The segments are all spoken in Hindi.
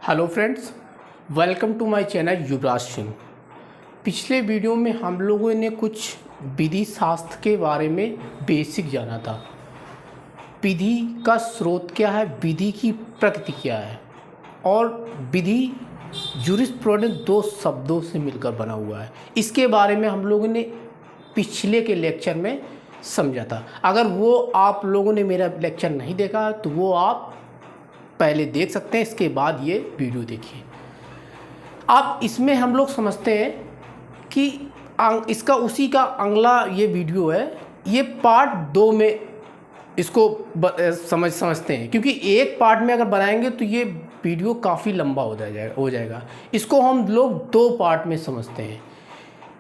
Hello friends, welcome to my channel Yuvraj Singh. पिछले वीडियो में हम लोगों ने कुछ विधि शास्त्र के बारे में बेसिक जाना था। विधि का स्रोत क्या है, विधि की प्रकृति क्या है और विधि जूरिस्प्रूडेंस दो शब्दों से मिलकर बना हुआ है। इसके बारे में हम लोगों ने पिछले के लेक्चर में समझा था। अगर वो आप लोगों ने मेरा लेक्चर नहीं देखा तो वो आप पहले देख सकते हैं, इसके बाद ये वीडियो देखिए। अब इसमें हम लोग समझते हैं कि इसका उसी का अगला ये वीडियो है। ये पार्ट 2 में इसको समझते हैं, क्योंकि एक पार्ट में अगर बनाएंगे तो ये वीडियो काफ़ी लंबा हो जाएगा। इसको हम लोग 2 पार्ट में समझते हैं।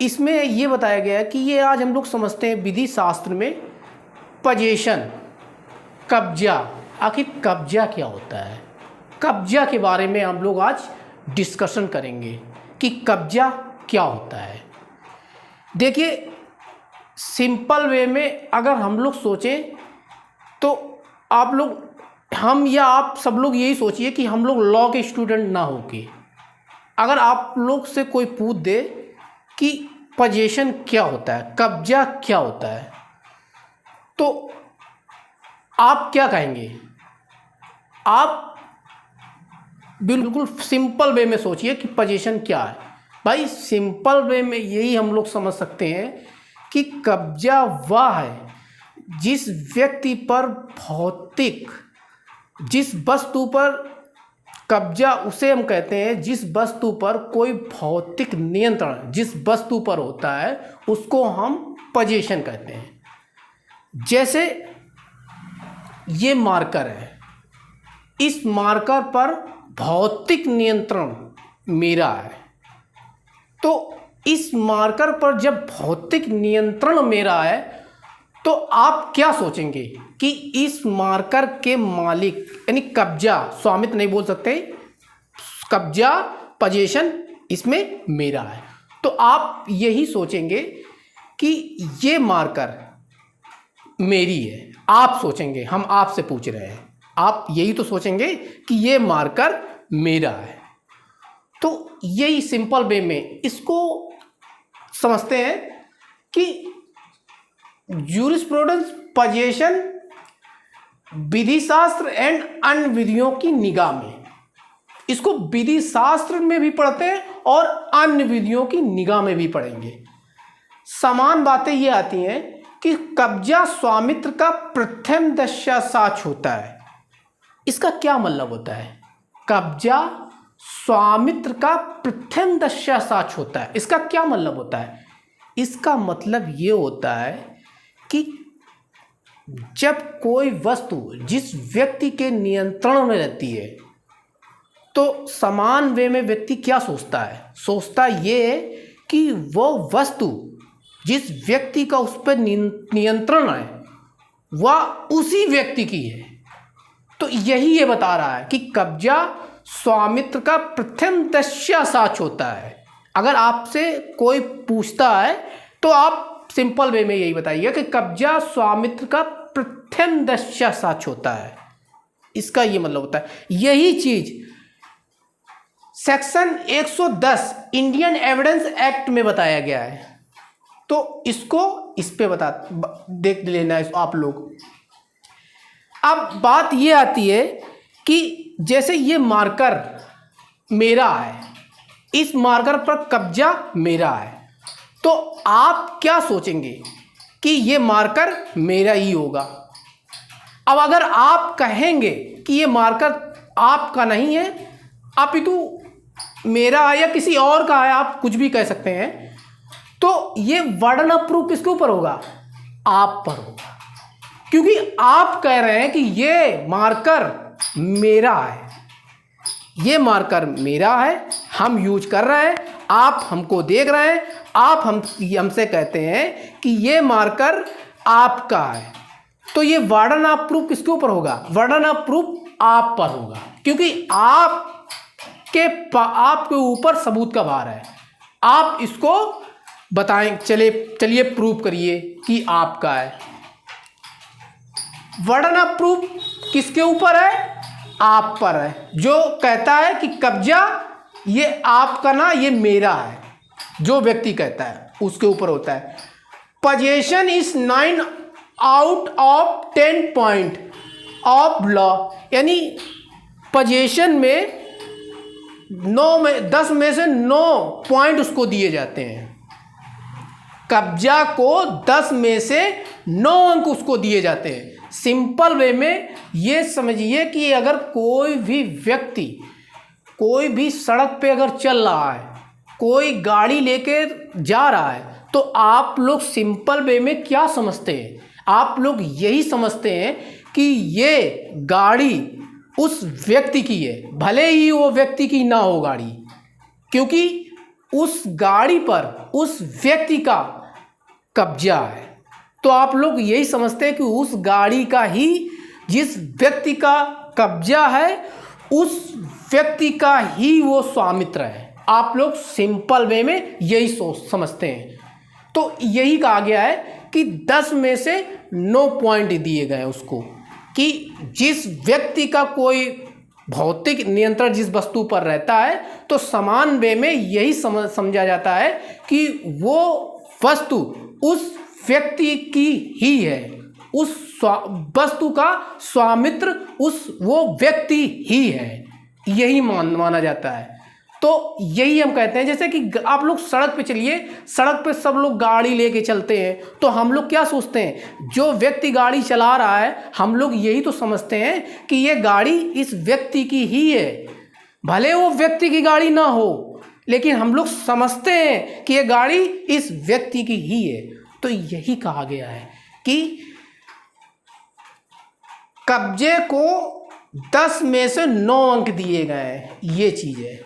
इसमें ये बताया गया है कि ये आज हम लोग समझते हैं विधि शास्त्र में पोजीशन, कब्जा। आखिर कब्जा क्या होता है, कब्जा के बारे में हम लोग आज डिस्कशन करेंगे कि कब्जा क्या होता है। देखिए, सिंपल वे में अगर हम लोग सोचें तो आप सब लोग यही सोचिए कि हम लोग लॉ के स्टूडेंट ना होके अगर आप लोग से कोई पूछ दे कि पोजीशन क्या होता है, कब्जा क्या होता है, तो आप क्या कहेंगे? आप बिल्कुल सिंपल वे में सोचिए कि पोजीशन क्या है। भाई, सिंपल वे में यही हम लोग समझ सकते हैं कि कब्जा वह है जिस व्यक्ति पर भौतिक, जिस वस्तु पर कब्जा उसे हम कहते हैं जिस वस्तु पर कोई भौतिक नियंत्रण जिस वस्तु पर होता है उसको हम पोजीशन कहते हैं। जैसे ये मार्कर है, इस मार्कर पर भौतिक नियंत्रण मेरा है, तो इस मार्कर पर जब भौतिक नियंत्रण मेरा है तो आप क्या सोचेंगे कि इस मार्कर के मालिक यानी कब्जा, स्वामित्व नहीं बोल सकते, कब्जा पोजीशन इसमें मेरा है। तो आप यही सोचेंगे कि ये मार्कर मेरी है। आप सोचेंगे, हम आपसे पूछ रहे हैं, आप यही तो सोचेंगे कि ये मार्कर मेरा है। तो यही सिंपल वे में इसको समझते हैं कि जूरिस्प्रूडेंस, पोजीशन, विधि शास्त्र एंड अन्य विधियों की निगाह में, इसको विधि शास्त्र में भी पढ़ते हैं और अन्य विधियों की निगाह में भी पढ़ेंगे। समान बातें ये आती हैं कि कब्जा स्वामित्व का प्रथम दशा साक्ष होता है। इसका क्या मतलब होता है? कब्जा स्वामित्व का प्रथम दशा साक्ष होता है। इसका क्या मतलब होता है? इसका मतलब ये होता है कि जब कोई वस्तु जिस व्यक्ति के नियंत्रण में रहती है तो समान वे में व्यक्ति क्या सोचता है? सोचता ये है कि वो वस्तु जिस व्यक्ति का उस पर नियंत्रण है वह उसी व्यक्ति की है। तो यही ये बता रहा है कि कब्जा स्वामित्व का प्रथम दशा साक्ष होता है। अगर आपसे कोई पूछता है तो आप सिंपल वे में यही बताइए कि कब्जा स्वामित्व का प्रथम दशा साक्ष होता है। इसका ये मतलब होता है। यही चीज सेक्शन 110 इंडियन एविडेंस एक्ट में बताया गया है। तो इसको इस पे देख लेना है आप लोग। अब बात ये आती है कि जैसे ये मार्कर मेरा है, इस मार्कर पर कब्जा मेरा है, तो आप क्या सोचेंगे कि ये मार्कर मेरा ही होगा। अब अगर आप कहेंगे कि ये मार्कर आपका नहीं है, अपितु मेरा है या किसी और का है, आप कुछ भी कह सकते हैं, तो ये वर्डन ऑफ प्रूफ किसके ऊपर होगा? आप पर होगा, क्योंकि आप कह रहे हैं कि ये मार्कर मेरा है, ये मार्कर मेरा है, हम यूज कर रहे हैं, आप हमको देख रहे हैं, आप हमसे कहते हैं कि ये मार्कर आपका है, तो ये वर्डन ऑफ प्रूफ किसके ऊपर होगा? वर्डन ऑफ प्रूफ आप पर होगा, क्योंकि आपके ऊपर सबूत का भार है। आप इसको बताएं, चलिए प्रूफ करिए कि आपका है। वर्डन ऑफ प्रूफ किसके ऊपर है? आप पर है, जो कहता है कि कब्जा ये आपका ना, ये मेरा है, जो व्यक्ति कहता है उसके ऊपर होता है। Possession is 9 out of 10 point of law, यानी पोजेशन में 10 में से 9 पॉइंट उसको दिए जाते हैं। कब्जा को 10 में से 9 अंक उसको दिए जाते हैं। सिंपल वे में ये समझिए कि अगर कोई भी व्यक्ति कोई भी सड़क पे अगर चल रहा है, कोई गाड़ी लेके जा रहा है, तो आप लोग सिंपल वे में क्या समझते हैं? आप लोग यही समझते हैं कि ये गाड़ी उस व्यक्ति की है, भले ही वो व्यक्ति की ना हो गाड़ी, क्योंकि उस गाड़ी पर उस व्यक्ति का कब्जा है। तो आप लोग यही समझते हैं कि उस गाड़ी का ही, जिस व्यक्ति का कब्जा है, उस व्यक्ति का ही वो स्वामित्व है। आप लोग सिंपल वे में यही समझते हैं। तो यही कहा गया है कि 10 में से 9 पॉइंट दिए गए हैं उसको, कि जिस व्यक्ति का कोई भौतिक नियंत्रण जिस वस्तु पर रहता है, तो समान वे में यही समझा जाता है कि वो वस्तु उस व्यक्ति की ही है, उस वस्तु का स्वामित्र वो व्यक्ति ही है, यही माना जाता है। तो यही हम कहते हैं, जैसे कि आप लोग सड़क पे चलिए, सड़क पे सब लोग गाड़ी लेके चलते हैं, तो हम लोग क्या सोचते हैं? जो व्यक्ति गाड़ी चला रहा है, हम लोग यही तो समझते हैं कि ये गाड़ी इस व्यक्ति की ही है, भले वो व्यक्ति की गाड़ी ना हो, लेकिन हम लोग समझते हैं कि ये गाड़ी इस व्यक्ति की ही है। तो यही कहा गया है कि कब्जे को 10 में से 9 अंक दिए गए हैं, ये चीज़ है।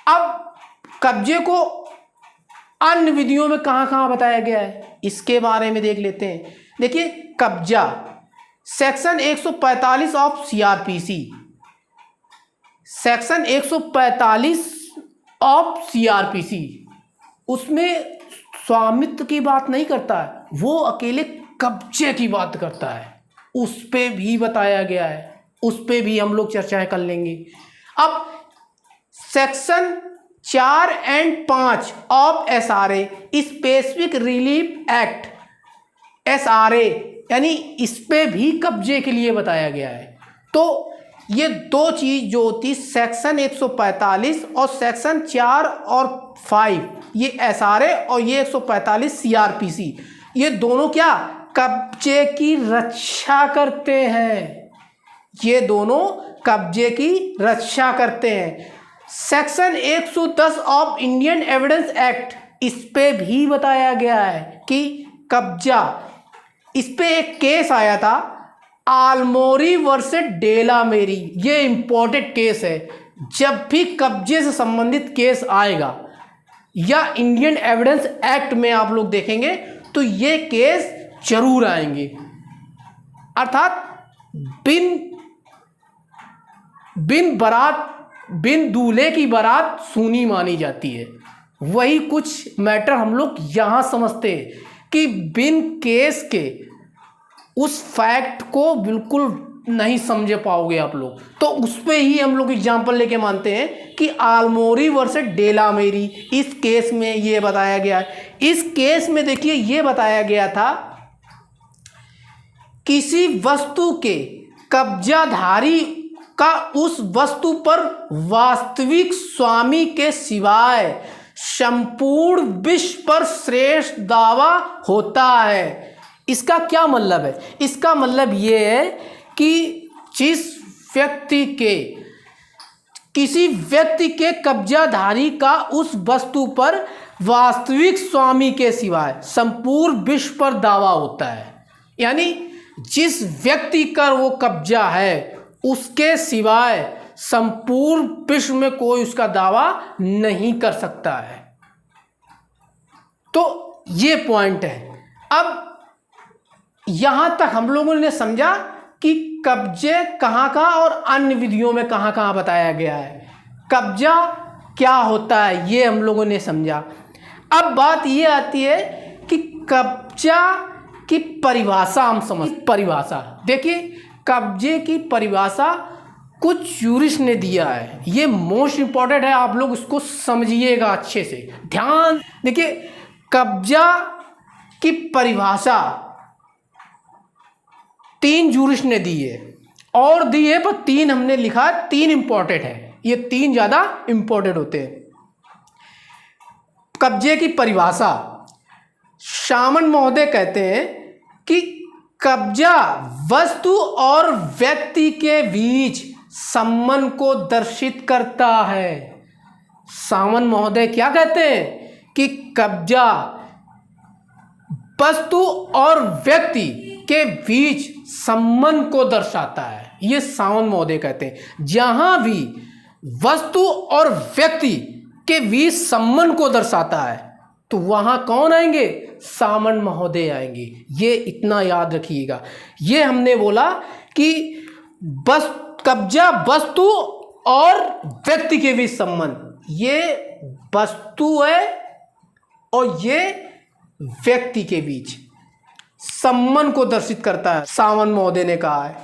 अब कब्जे को अन्य विधियों में कहाँ कहाँ बताया गया है, इसके बारे में देख लेते हैं। देखिए, कब्जा section 145 of CrPC, section 145 of CrPC, उसमें स्वामित्व की बात नहीं करता है, वो अकेले कब्जे की बात करता है। उस पे भी बताया गया है, उस पे भी हम लोग चर्चाएं कर लेंगे। अब सेक्शन 4 और 5 of SRA, specific relief act, SRA, यानी इस पे भी कब्जे के लिए बताया गया है। तो ये दो चीज़ जो होती, सेक्शन 145 और सेक्शन 4 और 5, ये एसआरए और ये 145 सीआरपीसी, ये दोनों क्या कब्जे की रक्षा करते हैं, ये दोनों कब्जे की रक्षा करते हैं। Section 110 of Indian evidence act, इस पे भी बताया गया है कि कब्जा, इस पे एक केस आया था आलमोरी वर्सेस डेला मेरी, ये इंपॉर्टेंट केस है। जब भी कब्जे से संबंधित केस आएगा या इंडियन एविडेंस एक्ट में आप लोग देखेंगे तो ये केस जरूर आएंगे। अर्थात बिन दूल्हे की बारात सूनी मानी जाती है। वही कुछ मैटर हम लोग यहाँ समझते हैं कि बिन केस के उस फैक्ट को बिल्कुल नहीं समझ पाओगे आप लोग, तो उस पर ही हम लोग एग्जाम्पल लेके मानते हैं कि आलमोरी वर्सेस डेला मेरी, इस केस में ये बताया गया है। इस केस में देखिए ये बताया गया था, किसी वस्तु के कब्जाधारी का उस वस्तु पर वास्तविक स्वामी के सिवाय संपूर्ण विश्व पर श्रेष्ठ दावा होता है। इसका क्या मतलब है? इसका मतलब ये है कि जिस व्यक्ति के, किसी व्यक्ति के कब्जाधारी का उस वस्तु पर वास्तविक स्वामी के सिवाय संपूर्ण विश्व पर दावा होता है, यानी जिस व्यक्ति का वो कब्जा है उसके सिवाय संपूर्ण विश्व में कोई उसका दावा नहीं कर सकता है। तो ये पॉइंट है। अब यहां तक हम लोगों ने समझा कि कब्जे कहाँ कहाँ और अन्य विधियों में कहाँ कहाँ बताया गया है, कब्जा क्या होता है ये हम लोगों ने समझा। अब बात ये आती है कि कब्जा की परिभाषा हम समझ। परिभाषा देखिए, कब्जे की परिभाषा कुछ यूरिस्ट ने दिया है, ये मोस्ट इंपॉर्टेंट है, आप लोग इसको समझिएगा अच्छे से, ध्यान देखिए। कब्जा की परिभाषा 3 यूरिस्ट ने दी है, और दी है पर 3 हमने लिखा, 3 इंपॉर्टेंट है, ये 3 ज़्यादा इंपॉर्टेंट होते हैं। कब्जे की परिभाषा, सामंत महोदय कहते हैं कि कब्जा वस्तु और व्यक्ति के बीच संबंध को दर्शित करता है। सामंत महोदय क्या कहते हैं कि कब्जा वस्तु और व्यक्ति के बीच संबंध को दर्शाता है, ये सामंत महोदय कहते हैं। जहां भी वस्तु और व्यक्ति के बीच संबंध को दर्शाता है तो वहां कौन आएंगे? सामंत महोदय आएंगे, ये इतना याद रखिएगा। ये हमने बोला कि बस कब्जा वस्तु और व्यक्ति के बीच संबंध, ये वस्तु है और ये व्यक्ति के बीच संबंध को दर्शित करता है, सामंत महोदय ने कहा है।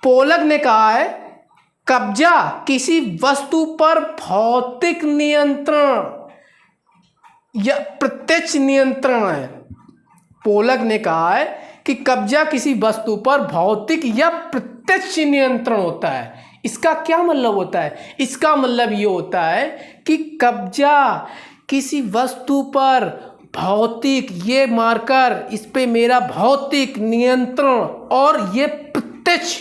पोलक ने कहा है कब्जा किसी वस्तु पर भौतिक नियंत्रण या प्रत्यक्ष नियंत्रण है। पोलक ने कहा है कि कब्जा किसी वस्तु पर भौतिक या प्रत्यक्ष नियंत्रण होता है। इसका क्या मतलब होता है? इसका मतलब ये होता है कि कब्जा किसी वस्तु पर भौतिक, ये मार्कर, इस पे मेरा भौतिक नियंत्रण और ये प्रत्यक्ष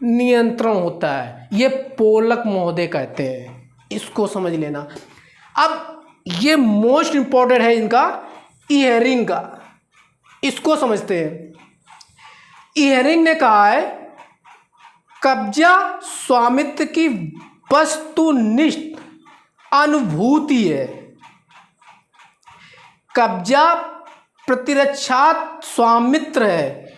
नियंत्रण होता है, ये पोलक महोदय कहते हैं, इसको समझ लेना। अब ये मोस्ट इंपॉर्टेंट है इनका इहेरिंग का, इसको समझते हैं। इहेरिंग ने कहा है कब्जा स्वामित्व की वस्तुनिष्ठ अनुभूति है। कब्जा प्रतिरक्षात्मक स्वामित्व है।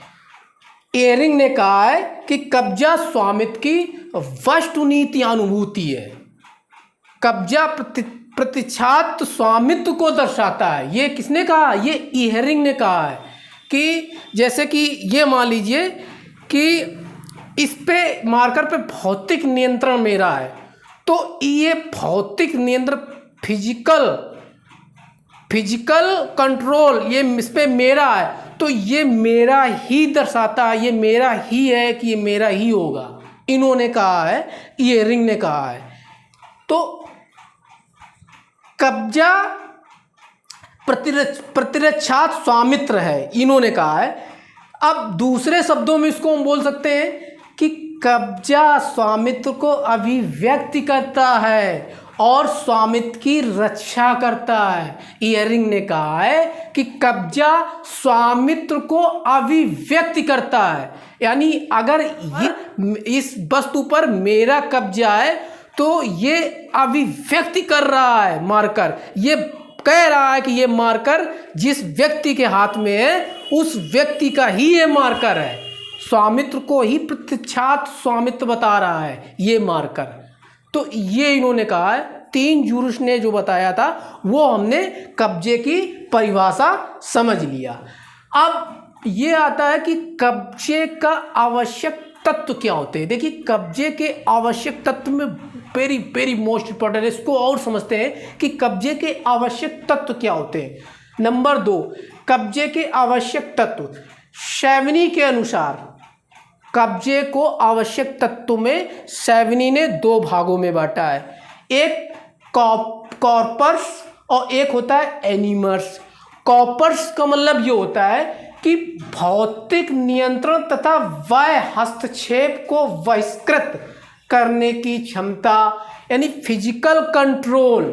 इहेरिंग ने कहा है कि कब्जा स्वामित्व की वस्तुनिष्ठ अनुभूति है। कब्जा प्रतिरक्षात्मक स्वामित्व को दर्शाता है। ये किसने कहा? ये इहेरिंग ने कहा है कि जैसे कि ये मान लीजिए कि इस पे मार्कर पे भौतिक नियंत्रण मेरा है, तो ये भौतिक नियंत्रण फिजिकल कंट्रोल ये इस पे मेरा है, तो ये मेरा ही दर्शाता है, ये मेरा ही है कि ये मेरा ही होगा, इन्होंने कहा है, इहेरिंग ने कहा है। तो कब्जा प्रतिरक्षात्मक स्वामित्व है, इन्होंने कहा है। अब दूसरे शब्दों में इसको हम बोल सकते हैं कि कब्जा स्वामित्व को अभिव्यक्त करता है और स्वामित्व की रक्षा करता है। इहेरिंग ने कहा है कि कब्जा स्वामित्व को अभिव्यक्त करता है, यानी अगर ये इस वस्तु पर मेरा कब्जा है तो ये अभिव्यक्ति कर रहा है मार्कर, ये कह रहा है कि ये मार्कर जिस व्यक्ति के हाथ में है उस व्यक्ति का ही ये मार्कर है, स्वामित्व को ही प्रतिरक्षात्मक स्वामित्व बता रहा है ये मार्कर। तो ये इन्होंने कहा है, 3 यूरिस्ट ने जो बताया था वो हमने कब्जे की परिभाषा समझ लिया। अब ये आता है कि कब्जे का आवश्यक तत्व क्या होते हैं। देखिए कब्जे के आवश्यक तत्व में वेरी वेरी मोस्ट इंपॉर्टेंट है, इसको और समझते हैं कि कब्जे के आवश्यक तत्व क्या होते हैं। नंबर 2, कब्जे के आवश्यक तत्व। शैवनी के अनुसार कब्जे को आवश्यक तत्वों में शैवनी ने 2 भागों में बांटा है, एक कॉर्पस और एक होता है एनिमस। कॉर्पस का मतलब ये होता है कि भौतिक नियंत्रण तथा वह हस्तक्षेप को बहिष्कृत करने की क्षमता, यानी फिजिकल कंट्रोल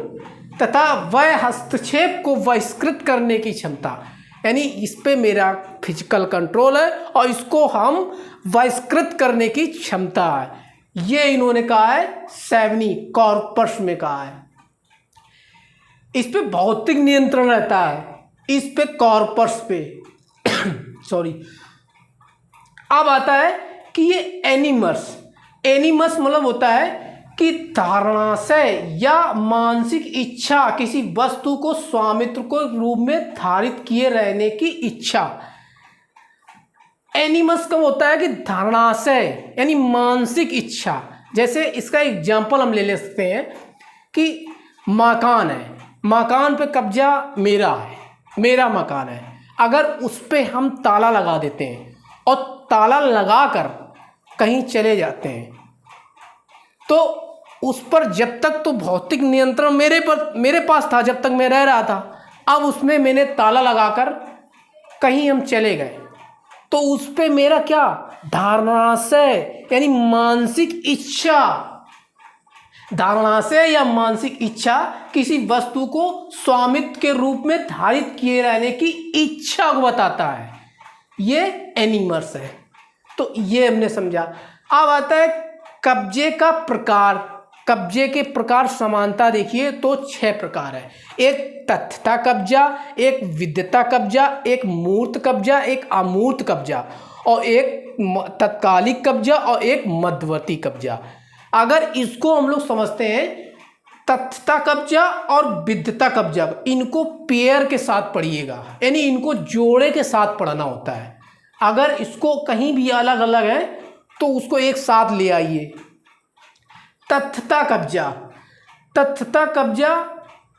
तथा वह हस्तक्षेप को बहिष्कृत करने की क्षमता, यानी इस पे मेरा फिजिकल कंट्रोल है और इसको हम बहिष्कृत करने की क्षमता है, ये इन्होंने कहा है शैवनी कॉर्पस में कहा है। इस पे भौतिक नियंत्रण रहता है, इस पे कॉर्पस पे सॉरी। अब आता है कि ये एनिमस मतलब होता है कि धारणा से या मानसिक इच्छा, किसी वस्तु को स्वामित्व को रूप में धारित किए रहने की इच्छा। एनिमस का होता है कि धारणा से यानी मानसिक इच्छा, जैसे इसका एग्जाम्पल हम ले सकते हैं कि मकान है, मकान पे कब्जा मेरा है, मेरा मकान है। अगर उस पे हम ताला लगा देते हैं और ताला लगाकर कहीं चले जाते हैं तो उस पर जब तक तो भौतिक नियंत्रण मेरे पास था जब तक मैं रह रहा था। अब उसमें मैंने ताला लगाकर कहीं हम चले गए तो उस पे मेरा क्या धारणाशय यानी मानसिक इच्छा, धारणाशय या मानसिक इच्छा किसी वस्तु को स्वामित्व के रूप में धारित किए रहने की इच्छा को बताता है। ये एनिमर्स है। तो ये हमने समझा। अब आता है कब्जे का प्रकार। कब्जे के प्रकार समानता देखिए तो 6 प्रकार है। एक तथ्यता कब्जा, एक विद्यता कब्जा, एक मूर्त कब्जा, एक अमूर्त कब्जा और एक तत्कालिक कब्जा और एक मध्यवर्ती कब्जा। अगर इसको हम लोग समझते हैं तथ्यता कब्जा और विद्यता कब्जा, इनको पेयर के साथ पढ़िएगा, यानी इनको जोड़े के साथ पढ़ना होता है। अगर इसको कहीं भी अलग अलग है तो उसको एक साथ ले आइए। तथ्यता कब्जा, तथ्यता कब्जा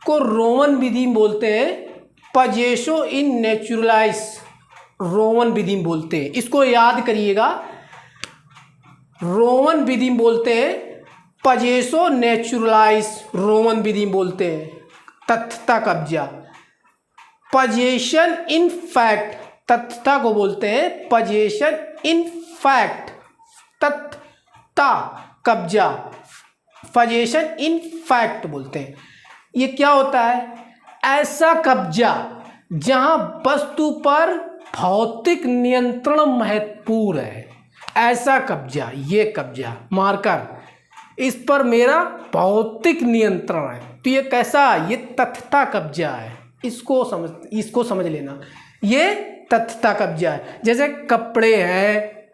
को रोमन विधि में बोलते हैं पजेसो इन नेचुरलाइज, रोमन विधि में बोलते हैं। इसको याद करिएगा, रोमन विधि में बोलते हैं पजेसो नेचुरलाइज, रोमन विधि में बोलते हैं तथ्यता कब्जा। पजेशन इन फैक्ट, तथ्यता को बोलते हैं पजेशन इन फैक्ट। तथ्यता कब्जा पजेशन इन फैक्ट बोलते हैं। ये क्या होता है? ऐसा कब्जा जहां वस्तु पर भौतिक नियंत्रण महत्वपूर्ण है, ऐसा कब्जा, ये कब्जा मार्कर, इस पर मेरा भौतिक नियंत्रण है। तो ये कैसा? ये तथ्यता कब्जा है। इसको समझ लेना, ये तथ्यता कब्जा है। जैसे कपड़े हैं,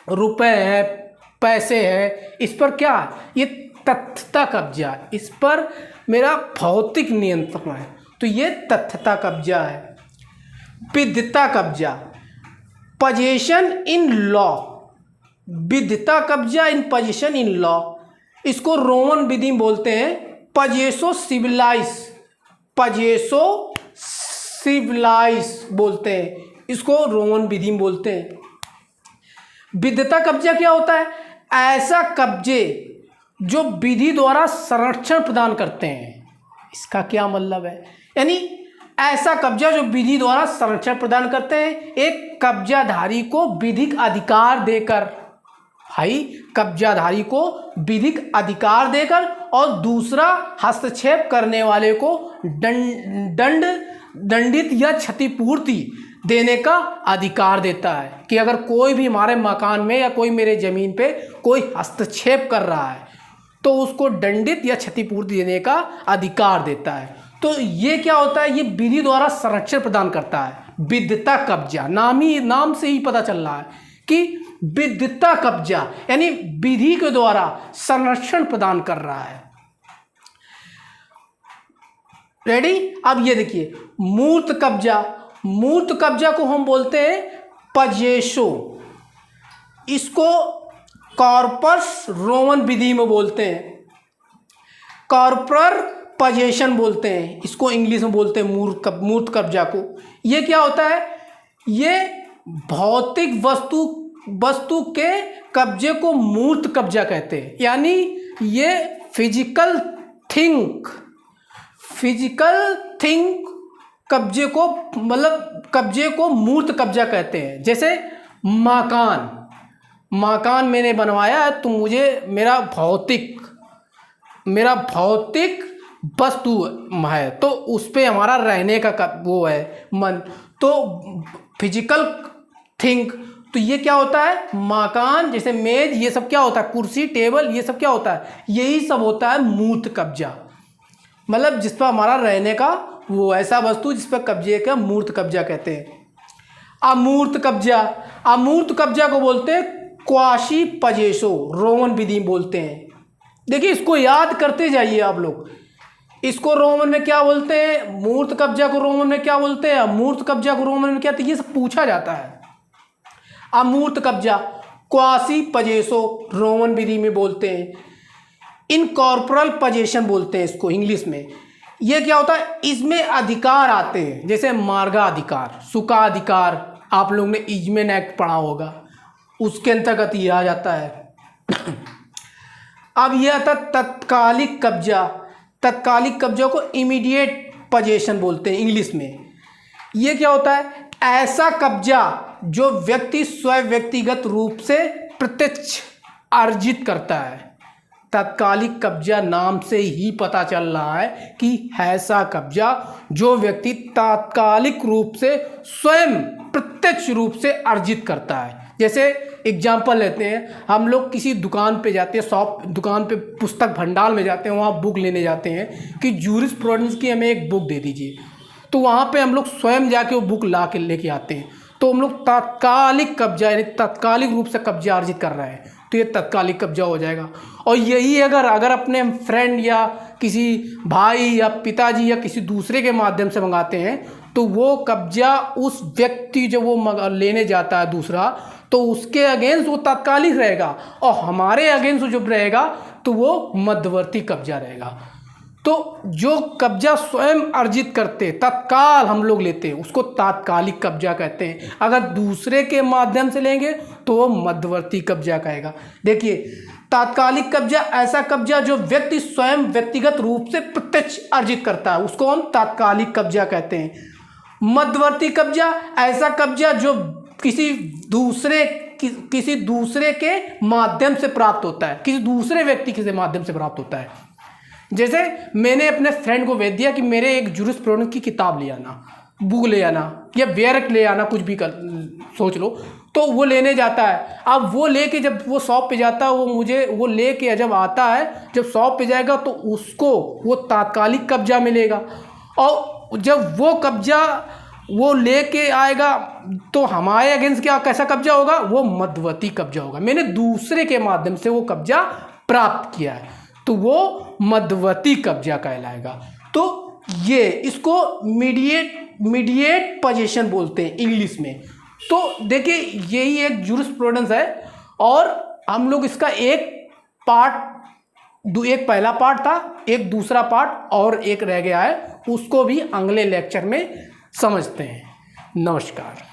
रुपए हैं, पैसे हैं, इस पर क्या? ये तथ्यता कब्जा, इस पर मेरा भौतिक नियंत्रण है, तो ये तथ्यता कब्जा है। विद्यता कब्जा, पोजीशन इन लॉ, विद्यता कब्जा इन पोजीशन इन लॉ, इसको रोमन विधि में बोलते हैं पजेसो सिविलाइज, पजेसो सिविलाइज बोलते हैं, इसको रोमन विधि में बोलते हैं। विद्यता कब्जा क्या होता है? ऐसा कब्जे जो विधि द्वारा संरक्षण प्रदान करते हैं। इसका क्या मतलब है? यानी ऐसा कब्जा जो विधि द्वारा संरक्षण प्रदान करते हैं। एक कब्जाधारी को विधिक अधिकार देकर, भाई कब्जाधारी को विधिक अधिकार देकर, और दूसरा हस्तक्षेप करने वाले को दंडित या क्षतिपूर्ति देने का अधिकार देता है कि अगर कोई भी हमारे मकान में या कोई मेरे ज़मीन पे कोई हस्तक्षेप कर रहा है तो उसको दंडित या क्षतिपूर्ति देने का अधिकार देता है। तो ये क्या होता है? ये विधि द्वारा संरक्षण प्रदान करता है। विद्यता कब्जा, नाम से ही पता चल रहा है कि विद्यता कब्जा यानी विधि के द्वारा संरक्षण प्रदान कर रहा है। रेडी? अब ये देखिए मूर्त कब्जा, मूर्त कब्जा को हम बोलते हैं पजेसो, इसको कॉर्पस रोमन विधि में बोलते हैं, कॉर्पर पजेशन बोलते हैं, इसको इंग्लिश में बोलते हैं मूर्त कब्जा को। ये क्या होता है? ये भौतिक वस्तु के कब्जे को मूर्त कब्जा कहते हैं। यानी ये फिजिकल थिंग कब्जे को, मतलब कब्जे को मूर्त कब्जा कहते हैं। जैसे मकान मैंने बनवाया है तो मुझे मेरा भौतिक वस्तु है तो उस पे हमारा रहने का वो है मन, तो फिजिकल थिंग। तो ये क्या होता है? मकान, जैसे मेज, ये सब क्या होता है? कुर्सी, टेबल, ये सब क्या होता है? यही सब होता है मूर्त कब्जा, मतलब जिस पर हमारा रहने का वो ऐसा वस्तु जिस पर कब्जे का मूर्त कब्जा कहते हैं। अमूर्त कब्जा, अमूर्त कब्जा को बोलते हैं क्वाशी पजेसो, रोमन विधि बोलते हैं। देखिए इसको याद करते जाइए आप लोग। इसको रोमन में क्या बोलते हैं? मूर्त कब्जा को रोमन में क्या बोलते हैं? अमूर्त कब्जा को रोमन में क्या? तो ये सब पूछा जाता है। अमूर्त कब्जा क्वासी पजेसो रोमन विधि में बोलते हैं, इनकॉर्पोरल पजेशन बोलते हैं इसको इंग्लिश में। ये क्या होता है, इसमें अधिकार आते हैं, जैसे मार्गाधिकार, सुखाधिकार, आप लोगों ने इजमेन एक्ट पढ़ा होगा, उसके अंतर्गत ये आ जाता है। अब यह आता तत्कालिक कब्जा। तत्कालिक कब्जा को इमीडिएट पजेशन बोलते हैं इंग्लिश में। ये क्या होता है, ऐसा कब्जा जो व्यक्ति स्वयं व्यक्तिगत रूप से प्रत्यक्ष अर्जित करता है। तत्कालिक कब्जा नाम से ही पता चल रहा है कि ऐसा कब्जा जो व्यक्ति तात्कालिक रूप से स्वयं प्रत्यक्ष रूप से अर्जित करता है। जैसे एग्जाम्पल लेते हैं, हम लोग किसी दुकान पे जाते हैं, दुकान पे पुस्तक भंडार में जाते हैं, वहाँ बुक लेने जाते हैं कि जूरिस्प्रूडेंस की हमें एक बुक दे दीजिए, तो वहाँ पे हम लोग स्वयं जाके वो बुक ला के लेके आते हैं, तो हम लोग तात्कालिक कब्जा यानी तात्कालिक रूप से कब्जा अर्जित कर रहे हैं, तो ये तात्कालिक कब्जा हो जाएगा। और यही अगर अपने फ्रेंड या किसी भाई या पिताजी या किसी दूसरे के माध्यम से मंगाते हैं, तो वो कब्जा उस व्यक्ति जो वो लेने जाता है दूसरा, तो उसके अगेंस्ट वो तात्कालिक रहेगा, और हमारे अगेंस्ट जो रहेगा तो वो मध्यवर्ती कब्जा रहेगा। तो जो कब्जा स्वयं अर्जित करते तत्काल हम लोग लेते हैं उसको तात्कालिक कब्जा कहते हैं। अगर दूसरे के माध्यम से लेंगे तो वो मध्यवर्ती कब्जा कहेगा। देखिए, तात्कालिक कब्जा ऐसा कब्जा जो व्यक्ति स्वयं व्यक्तिगत रूप से प्रत्यक्ष अर्जित करता है, उसको हम तात्कालिक कब्जा कहते हैं। मध्यवर्ती कब्जा ऐसा कब्जा जो किसी दूसरे के माध्यम से प्राप्त होता है, किसी दूसरे व्यक्ति के माध्यम से प्राप्त होता है। जैसे मैंने अपने फ्रेंड को भेज दिया कि मेरे एक जूरिस्प्रूडेंस की किताब ले आना, बुक ले आना या बेयरक ले आना, कुछ भी सोच लो, तो वो लेने जाता है। अब वो लेके जब वो शॉप पे जाता है, वो लेके जब आता है, जब शॉप पे जाएगा तो उसको वो तात्कालिक कब्जा मिलेगा, और जब वो कब्जा वो लेके आएगा तो हमारे अगेंस्ट कैसा कब्जा होगा, वो मध्यवर्ती कब्जा होगा। मैंने दूसरे के माध्यम से वो कब्जा प्राप्त किया है, तो वो मध्यवर्ती कब्जा कहलाएगा। तो ये इसको मीडिएट पोजीशन बोलते हैं इंग्लिश में। तो देखिए, यही एक जूरिस्प्रूडेंस है, और हम लोग इसका एक पहला पार्ट था, एक दूसरा पार्ट और एक रह गया है, उसको भी अगले लेक्चर में समझते हैं। नमस्कार।